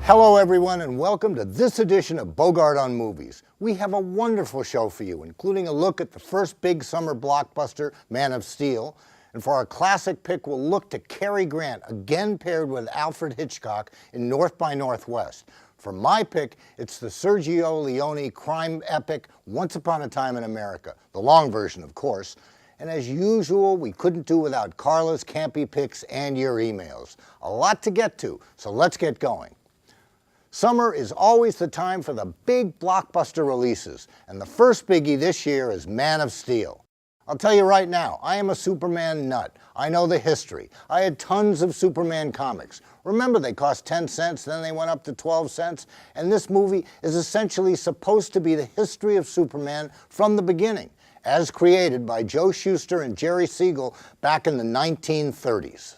Hello everyone and welcome to this edition of Bogart on Movies. We have a wonderful show for you, including a look at the first big summer blockbuster, Man of Steel. And for our classic pick, we'll look to Cary Grant, again paired with Alfred Hitchcock in North by Northwest. For my pick, it's the Sergio Leone crime epic, Once Upon a Time in America. The long version, of course. And as usual, we couldn't do without Carla's Campy Pics and your emails. A lot to get to, so let's get going. Summer is always the time for the big blockbuster releases, and the first biggie this year is Man of Steel. I'll tell you right now, I am a Superman nut. I know the history. I had tons of Superman comics. Remember, they cost 10 cents, then they went up to 12 cents, and this movie is essentially supposed to be the history of Superman from the beginning, as created by Joe Shuster and Jerry Siegel back in the 1930s.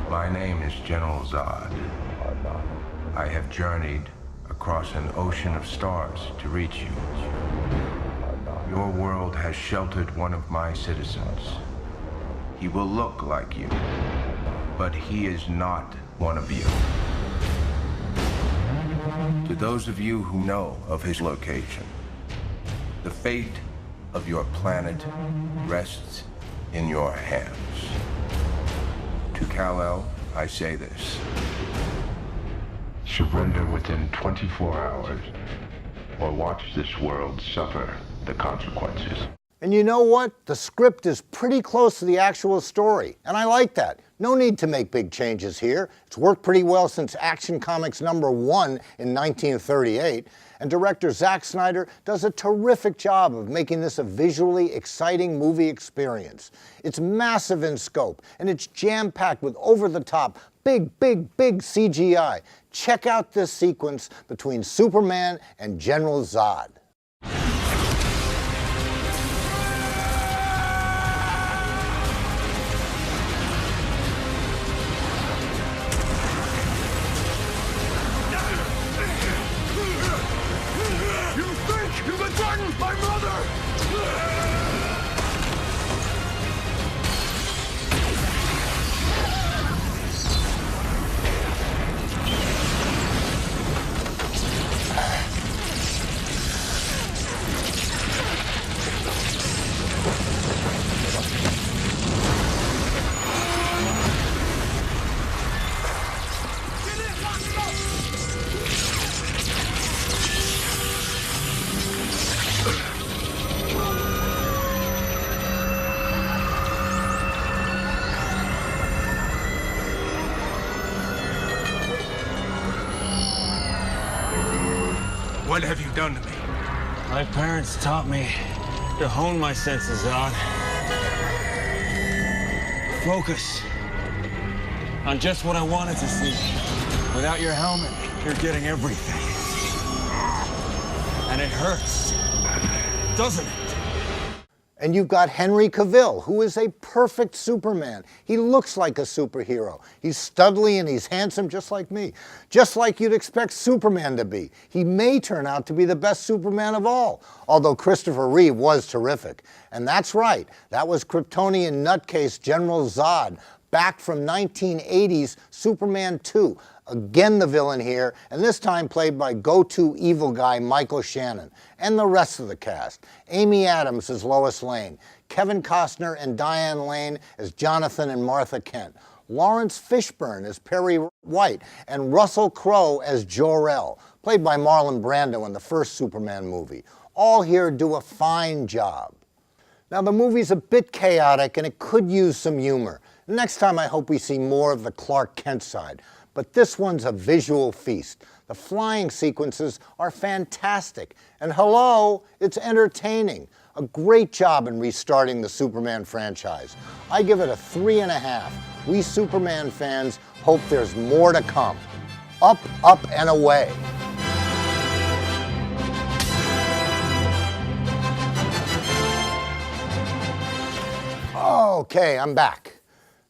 My name is General Zod. I have journeyed across an ocean of stars to reach you. Your world has sheltered one of my citizens. He will look like you, but he is not one of you. To those of you who know of his location, the fate of your planet rests in your hands. To Kal-El, I say this. Surrender within 24 hours, or watch this world suffer the consequences. And you know what? The script is pretty close to the actual story, and I like that. No need to make big changes here. It's worked pretty well since Action Comics #1 in 1938, and director Zack Snyder does a terrific job of making this a visually exciting movie experience. It's massive in scope, and it's jam-packed with over-the-top, big CGI. Check out this sequence between Superman and General Zod. My mother! What have you done to me? My parents taught me to hone my senses on. Focus on just what I wanted to see. Without your helmet, you're getting everything. And it hurts, doesn't it? And you've got Henry Cavill, who is a perfect Superman. He looks like a superhero. He's studly and he's handsome just like me. Just like you'd expect Superman to be. He may turn out to be the best Superman of all, although Christopher Reeve was terrific. And that's right, that was Kryptonian nutcase General Zod, back from 1980's Superman 2. Again the villain here, and this time played by go-to evil guy Michael Shannon. And the rest of the cast. Amy Adams as Lois Lane, Kevin Costner and Diane Lane as Jonathan and Martha Kent, Lawrence Fishburne as Perry White, and Russell Crowe as Jor-El, played by Marlon Brando in the first Superman movie. All here do a fine job. Now the movie's a bit chaotic and it could use some humor. Next time I hope we see more of the Clark Kent side. But this one's a visual feast. The flying sequences are fantastic. And hello, it's entertaining. A great job in restarting the Superman franchise. I give it a 3.5. We Superman fans hope there's more to come. Up, up, and away. Okay, I'm back.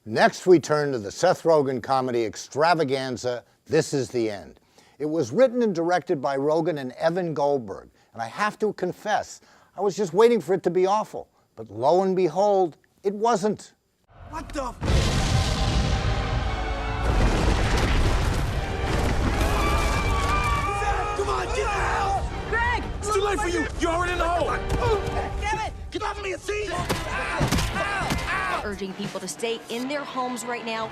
Next, we turn to the Seth Rogen comedy extravaganza, This Is the End. It was written and directed by Rogen and Evan Goldberg, and I have to confess, I was just waiting for it to be awful. But lo and behold, it wasn't. What the? Come on, get out! Greg! It's too late for you. You're already in the hole. Damn it! Get off me, see? Urging people to stay in their homes right now.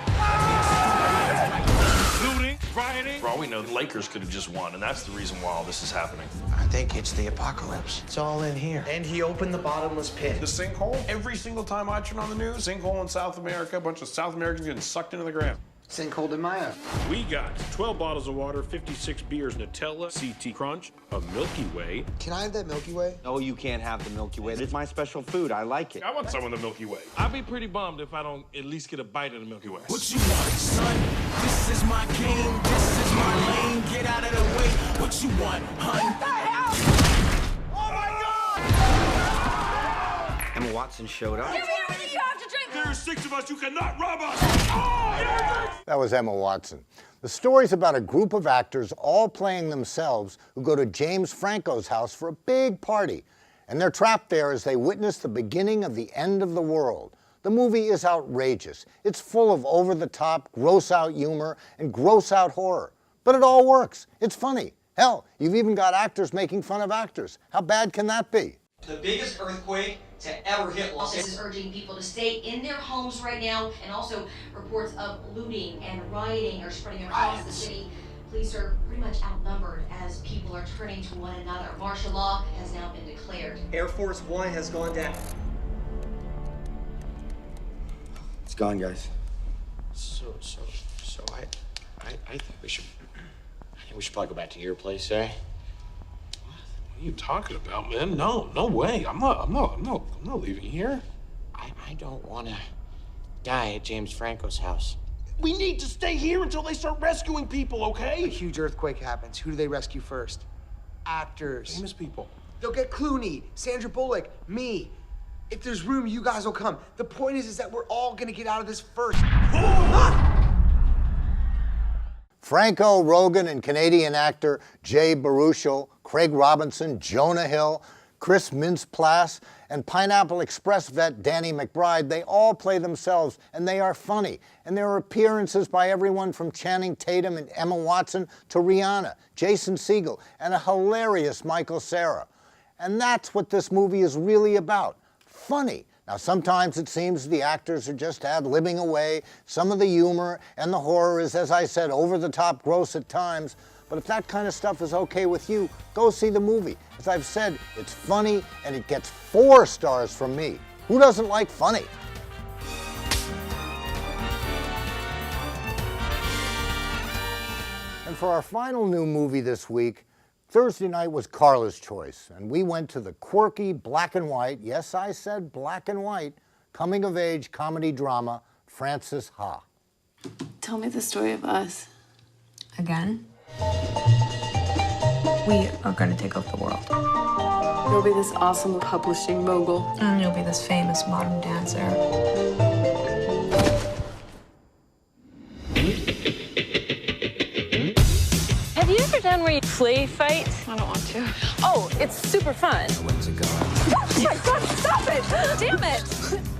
Looting, rioting. For all we know, the Lakers could have just won, and that's the reason why all this is happening. I think it's the apocalypse. It's all in here. And he opened the bottomless pit. The sinkhole, every single time I turn on the news, sinkhole in South America, a bunch of South Americans getting sucked into the ground. Sinkhole in Maya. We got 12 bottles of water, 56 beers, Nutella, CT Crunch, a Milky Way. Can I have that Milky Way? No, you can't have the Milky Way. It's my special food. I like it. I want some of the Milky Way. I'd be pretty bummed if I don't at least get a bite of the Milky Way. What you want, son? This is my game. This is my lane. Get out of the way. What you want, hun? What the hell? Oh my God! Emma Watson showed up. Give me everything you have to drink! There are 6 of us. You cannot rob us. Oh, yeah. That was Emma Watson. The story's about a group of actors all playing themselves who go to James Franco's house for a big party. And they're trapped there as they witness the beginning of the end of the world. The movie is outrageous. It's full of over-the-top, gross-out humor and gross-out horror. But it all works. It's funny. Hell, you've even got actors making fun of actors. How bad can that be? The biggest earthquake to ever hit Los This is urging people to stay in their homes right now, and also reports of looting and rioting are spreading across the city. Police are pretty much outnumbered as people are turning to one another. Martial law has now been declared. Air Force One has gone down. It's gone, guys. So I think we should probably go back to your place, eh? What are you talking about, man? No way. I'm not leaving here. I don't want to die at James Franco's house. We need to stay here until they start rescuing people, A okay? huge earthquake happens. Who do they rescue first? Actors. Famous people. They'll get Clooney, Sandra Bullock, me. If there's room, you guys will come. The point is that we're all gonna get out of this first. Franco, Rogen, and Canadian actor Jay Baruchel, Craig Robinson, Jonah Hill, Chris Mintz-Plasse, and Pineapple Express vet Danny McBride, they all play themselves, and they are funny. And there are appearances by everyone from Channing Tatum and Emma Watson to Rihanna, Jason Segel, and a hilarious Michael Cera. And that's what this movie is really about, funny. Now, sometimes it seems the actors are just ad-libbing away. Some of the humor and the horror is, as I said, over-the-top gross at times. But if that kind of stuff is okay with you, go see the movie. As I've said, it's funny, and it gets 4 stars from me. Who doesn't like funny? And for our final new movie this week, Thursday night was Carla's Choice, and we went to the quirky black and white, yes, I said black and white, coming-of-age comedy drama, Frances Ha. Tell me the story of us. Again? We are going to take over the world. You'll be this awesome publishing mogul. And you'll be this famous modern dancer. Have you ever done where you play fight? I don't want to. Oh, it's super fun. When's it going? Oh my God, stop it! Damn it!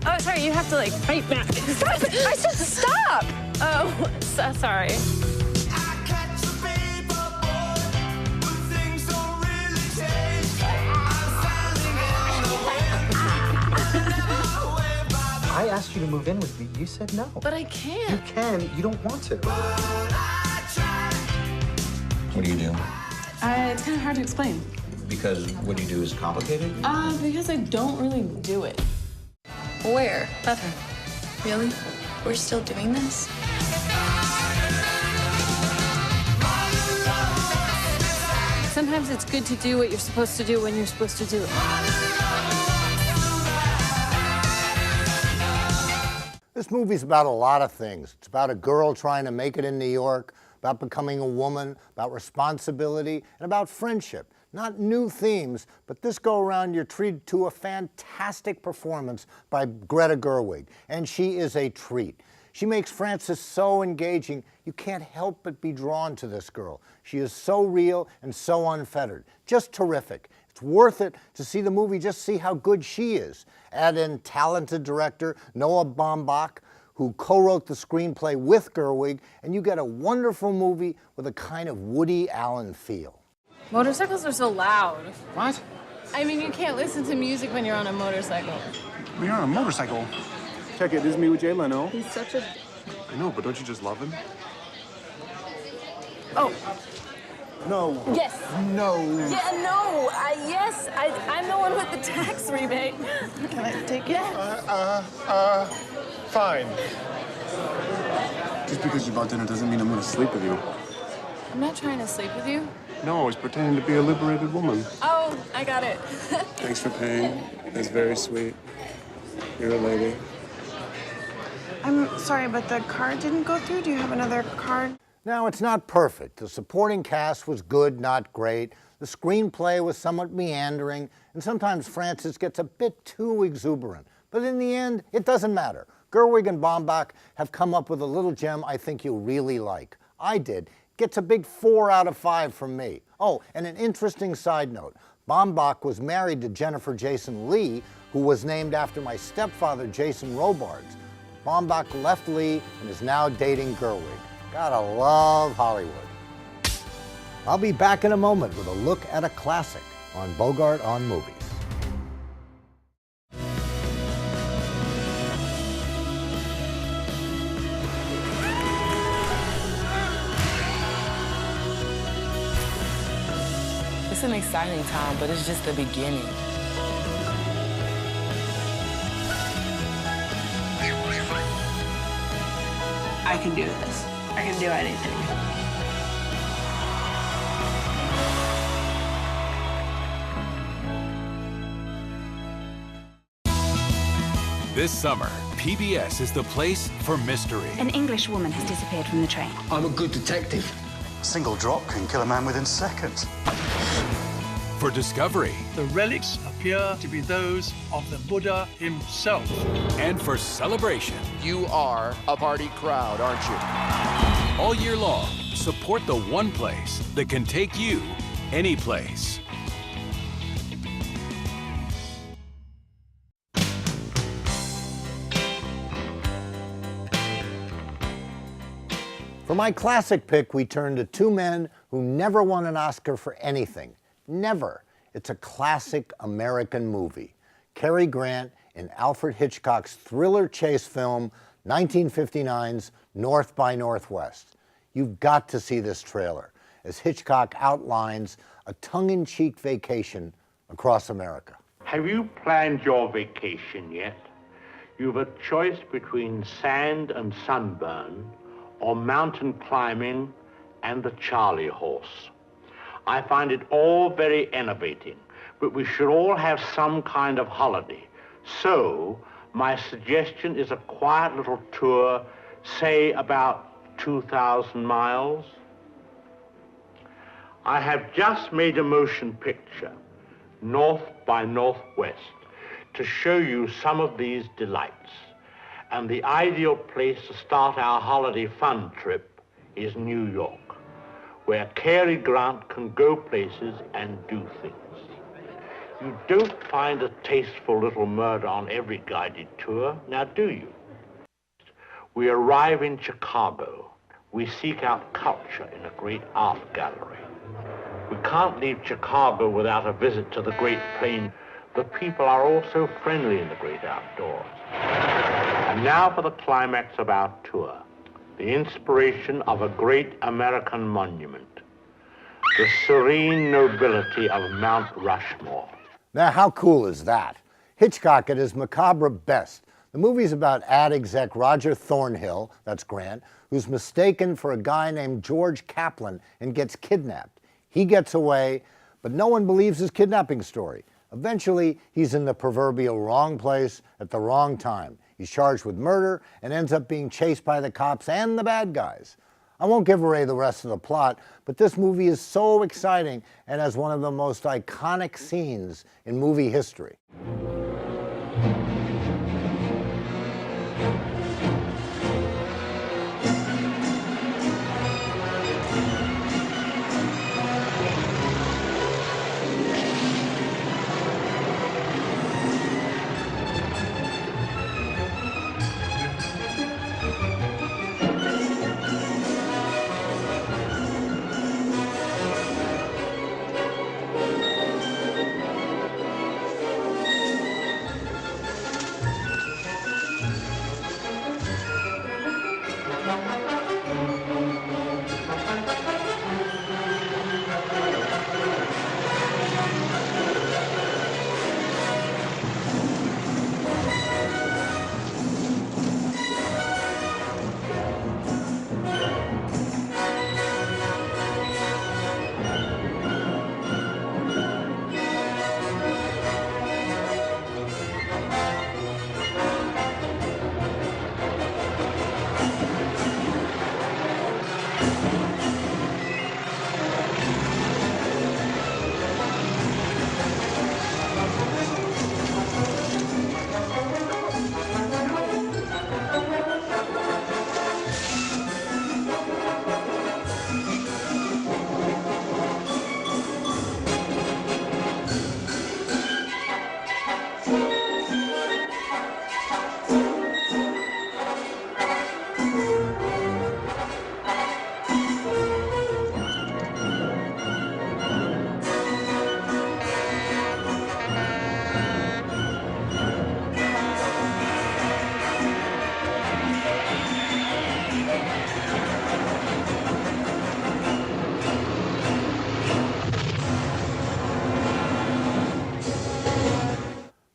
Oh, sorry, you have to like fight back. Stop it! I said stop! Oh, sorry. I asked you to move in with me. You said no. But I can't. You can. You don't want to. What do you do? It's kind of hard to explain. Because what you do is complicated? Because I don't really do it. Where? Bathroom. Really? We're still doing this? Sometimes it's good to do what you're supposed to do when you're supposed to do it. This movie's about a lot of things. It's about a girl trying to make it in New York, about becoming a woman, about responsibility, and about friendship. Not new themes, but this go around you're treated to a fantastic performance by Greta Gerwig, and she is a treat. She makes Frances so engaging, you can't help but be drawn to this girl. She is so real and so unfettered. Just terrific. It's worth it to see the movie, just see how good she is. Add in talented director Noah Baumbach, who co-wrote the screenplay with Gerwig, and you get a wonderful movie with a kind of Woody Allen feel. Motorcycles are so loud. What? I mean, you can't listen to music when you're on a motorcycle. When you're on a motorcycle? Check it, this is me with Jay Leno. He's such a... I know, but don't you just love him? Oh. No. Yes. No. Yeah, no. Yes. I'm the one with the tax rebate. Can I take it? Fine. Just because you bought dinner doesn't mean I'm gonna sleep with you. I'm not trying to sleep with you. No, I was pretending to be a liberated woman. Oh, I got it. Thanks for paying. That's very sweet. You're a lady. I'm sorry, but the card didn't go through. Do you have another card? Now, it's not perfect. The supporting cast was good, not great. The screenplay was somewhat meandering, and sometimes Frances gets a bit too exuberant. But in the end, it doesn't matter. Gerwig and Baumbach have come up with a little gem I think you'll really like. I did. Gets a big 4 out of 5 from me. Oh, and an interesting side note. Baumbach was married to Jennifer Jason Leigh, who was named after my stepfather, Jason Robards. Baumbach left Leigh and is now dating Gerwig. Gotta love Hollywood. I'll be back in a moment with a look at a classic on Bogart on Movies. It's an exciting time, but it's just the beginning. I can do this. I can do anything. This summer, PBS is the place for mystery. An English woman has disappeared from the train. I'm a good detective. A single drop can kill a man within seconds. For discovery. The relics appear to be those of the Buddha himself. And for celebration. You are a party crowd, aren't you? All year long, support the one place that can take you any place. For my classic pick, we turn to two men who never won an Oscar for anything. Never. It's a classic American movie. Cary Grant in Alfred Hitchcock's thriller chase film, 1959's North by Northwest. You've got to see this trailer, as Hitchcock outlines a tongue-in-cheek vacation across America. Have you planned your vacation yet? You've a choice between sand and sunburn, or mountain climbing and the Charlie horse. I find it all very enervating, but we should all have some kind of holiday. So, my suggestion is a quiet little tour, say about 2,000 miles. I have just made a motion picture, North by Northwest, to show you some of these delights. And the ideal place to start our holiday fun trip is New York, where Cary Grant can go places and do things. You don't find a tasteful little murder on every guided tour, now do you? We arrive in Chicago. We seek out culture in a great art gallery. We can't leave Chicago without a visit to the Great Plain. The people are also friendly in the great outdoors. And now for the climax of our tour, the inspiration of a great American monument, the serene nobility of Mount Rushmore. Now, how cool is that? Hitchcock at his macabre best. The movie's about ad exec Roger Thornhill, that's Grant, who's mistaken for a guy named George Kaplan and gets kidnapped. He gets away, but no one believes his kidnapping story. Eventually, he's in the proverbial wrong place at the wrong time. He's charged with murder and ends up being chased by the cops and the bad guys. I won't give away the rest of the plot, but this movie is so exciting and has one of the most iconic scenes in movie history.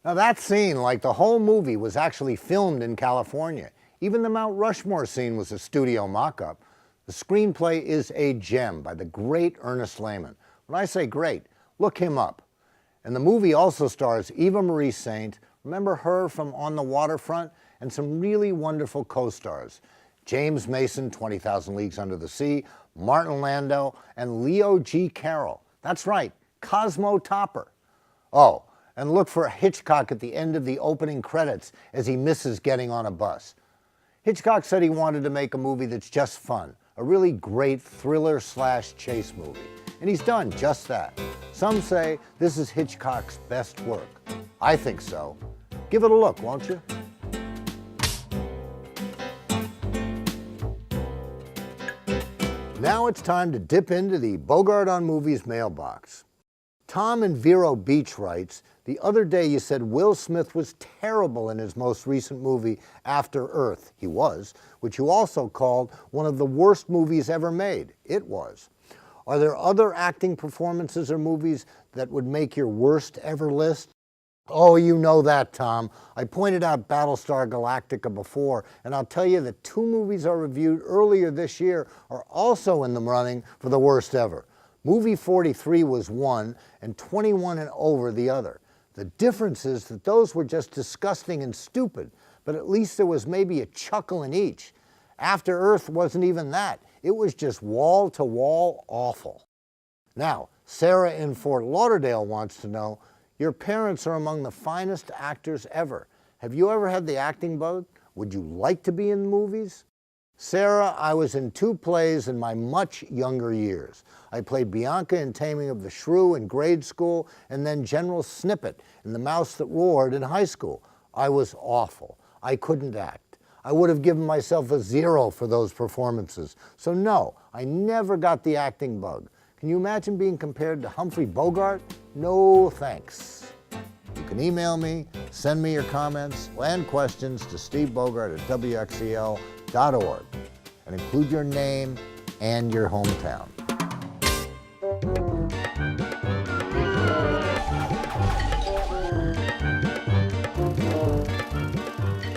Now that scene, like the whole movie, was actually filmed in California. Even the Mount Rushmore scene was a studio mock-up. The screenplay is a gem by the great Ernest Lehman. When I say great, look him up. And the movie also stars Eva Marie Saint, remember her from On the Waterfront, and some really wonderful co-stars. James Mason, 20,000 Leagues Under the Sea, Martin Landau, and Leo G. Carroll. That's right, Cosmo Topper. Oh, and look for Hitchcock at the end of the opening credits as he misses getting on a bus. Hitchcock said he wanted to make a movie that's just fun, a really great thriller/chase movie. And he's done just that. Some say this is Hitchcock's best work. I think so. Give it a look, won't you? Now it's time to dip into the Bogart on Movies mailbox. Tom in Vero Beach writes, the other day you said Will Smith was terrible in his most recent movie, After Earth. He was, which you also called one of the worst movies ever made. It was. Are there other acting performances or movies that would make your worst ever list? Oh, you know that, Tom. I pointed out Battlestar Galactica before, and I'll tell you that 2 movies I reviewed earlier this year are also in the running for the worst ever. Movie 43 was one, and 21 and Over the other. The difference is that those were just disgusting and stupid, but at least there was maybe a chuckle in each. After Earth wasn't even that. It was just wall-to-wall awful. Now, Sarah in Fort Lauderdale wants to know, your parents are among the finest actors ever. Have you ever had the acting bug? Would you like to be in movies? Sarah, I was in 2 plays in my much younger years. I played Bianca in Taming of the Shrew in grade school, and then General Snippet in The Mouse That Roared in high school. I was awful. I couldn't act. I would have given myself a 0 for those performances. So no, I never got the acting bug. Can you imagine being compared to Humphrey Bogart? No thanks. You can email me, send me your comments and questions to stevebogart@wxel.org and include your name and your hometown.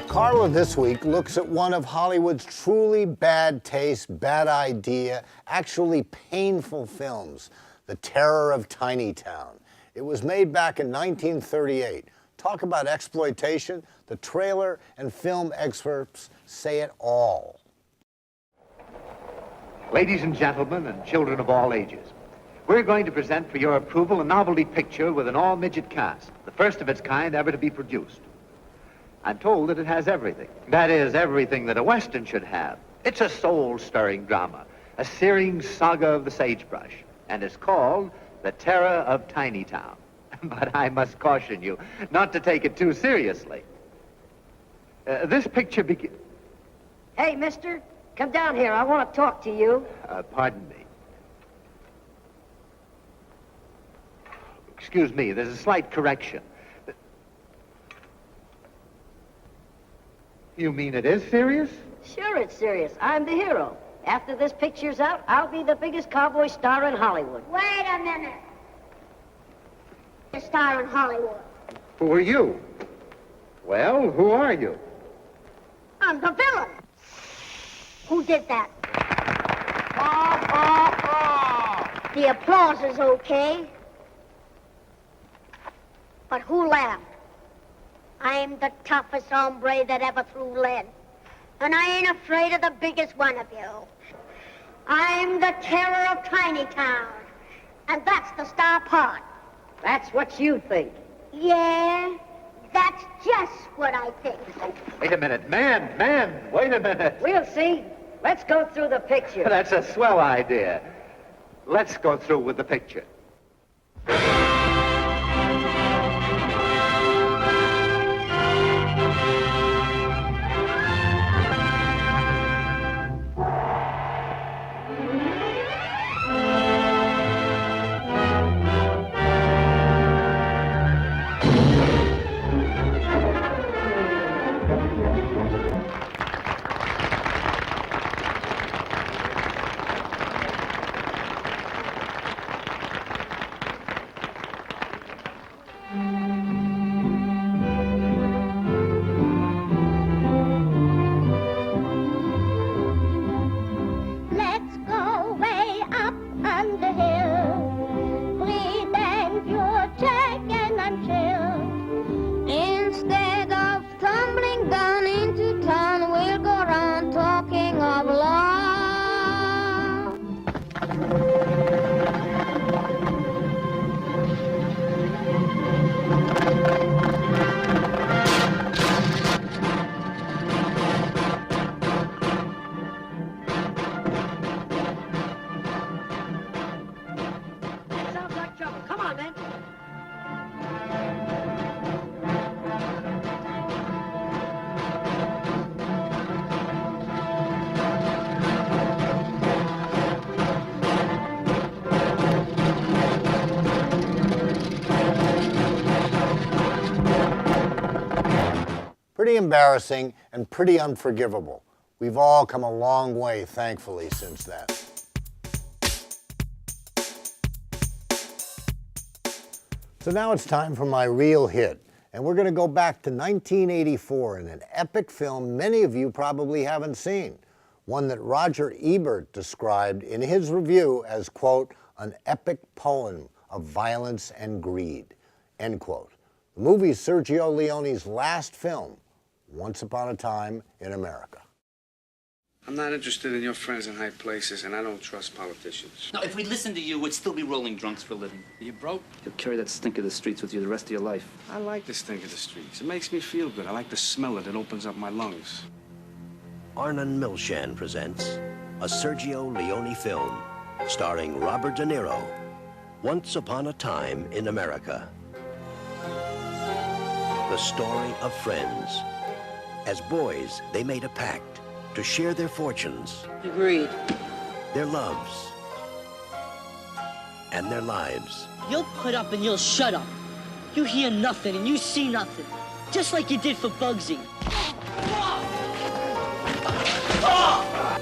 Carla this week looks at one of Hollywood's truly bad taste, bad idea, actually painful films, The Terror of Tiny Town. It was made back in 1938. Talk about exploitation. The trailer and film excerpts say it all. Ladies and gentlemen and children of all ages, we're going to present for your approval a novelty picture with an all-midget cast, the first of its kind ever to be produced. I'm told that it has everything. That is, everything that a Western should have. It's a soul-stirring drama, a searing saga of the sagebrush, and it's called The Terror of Tiny Town. But I must caution you not to take it too seriously. This picture Hey, mister, come down here. I want to talk to you. Pardon me. Excuse me, there's a slight correction. You mean it is serious? Sure, it's serious. I'm the hero. After this picture's out, I'll be the biggest cowboy star in Hollywood. Wait a minute. A star in Hollywood. Who are you? Well, who are you? I'm the villain. Who did that? The applause is okay. But who laughed? I'm the toughest hombre that ever threw lead. And I ain't afraid of the biggest one of you. I'm the terror of Tiny Town. And that's the star part. That's what you think. Yeah, that's just what I think. Wait a minute, man, wait a minute. We'll see. Let's go through the picture. That's a swell idea. Let's go through with the picture. Let's go way up on the hill. Breathe and pure check and I'm chill. Instead of tumbling down into town, we'll go around talking of love. Sounds like trouble. Come on, then. Pretty embarrassing and pretty unforgivable. We've all come a long way, thankfully, since then. So now it's time for my real hit, and we're going to go back to 1984 in an epic film many of you probably haven't seen, one that Roger Ebert described in his review as, quote, an epic poem of violence and greed, end quote. The movie is Sergio Leone's last film, Once Upon a Time in America. I'm not interested in your friends in high places, and I don't trust politicians. No, if we listened to you, we'd still be rolling drunks for a living. Are you broke? You'll carry that stink of the streets with you the rest of your life. I like the stink of the streets. It makes me feel good. I like the smell of it. It opens up my lungs. Arnon Milchan presents a Sergio Leone film starring Robert De Niro, Once Upon a Time in America. The story of friends. As boys, they made a pact to share their fortunes, Agreed. their loves, and their lives. You'll put up and you'll shut up. You hear nothing and you see nothing. Just like you did for Bugsy.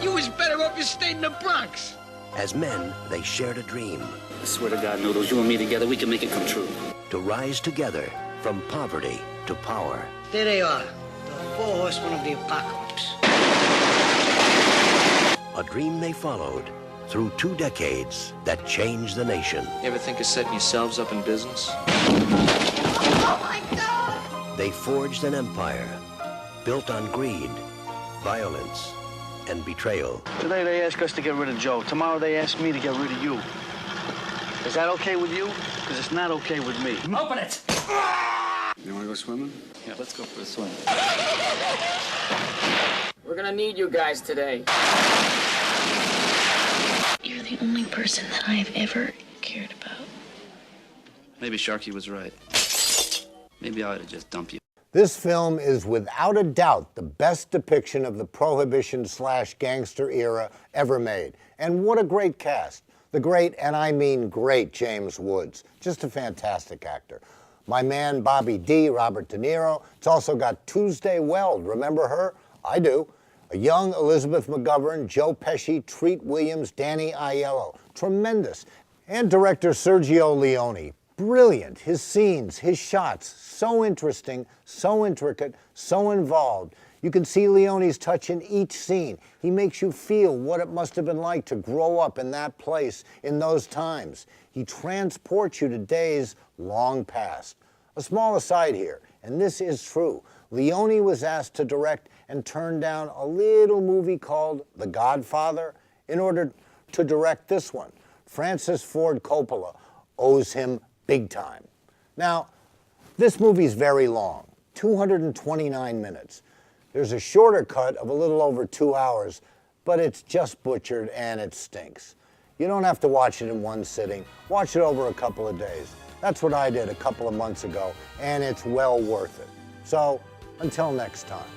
You was better off you stayed in the Bronx. As men, they shared a dream. I swear to God, Noodles, you and me together, we can make it come true. To rise together from poverty to power. There they are, the four horsemen of the apocalypse. A dream they followed through 2 decades that changed the nation. You ever think of setting yourselves up in business? Oh my God! They forged an empire built on greed, violence, and betrayal. Today they ask us to get rid of Joe. Tomorrow they ask me to get rid of you. Is that okay with you? Because it's not okay with me. Open it! You want to go swimming? Yeah, let's go for a swim. We're gonna need you guys today. You're the only person that I've ever cared about. Maybe Sharky was right. Maybe I ought to just dump you. This film is without a doubt the best depiction of the Prohibition/gangster era ever made. And what a great cast. The great, and I mean great, James Woods. Just a fantastic actor. My man Bobby D, Robert De Niro. It's also got Tuesday Weld. Remember her? I do. A young Elizabeth McGovern, Joe Pesci, Treat Williams, Danny Aiello. Tremendous. And director Sergio Leone. Brilliant. His scenes, his shots, so interesting, so intricate, so involved. You can see Leone's touch in each scene. He makes you feel what it must have been like to grow up in that place in those times. He transports you to days long past. A small aside here, and this is true. Leone was asked to direct and turned down a little movie called The Godfather in order to direct this one. Francis Ford Coppola owes him big time. Now, this movie's very long, 229 minutes. There's a shorter cut of a little over 2 hours, but it's just butchered and it stinks. You don't have to watch it in one sitting. Watch it over a couple of days. That's what I did a couple of months ago, and it's well worth it. So, until next time.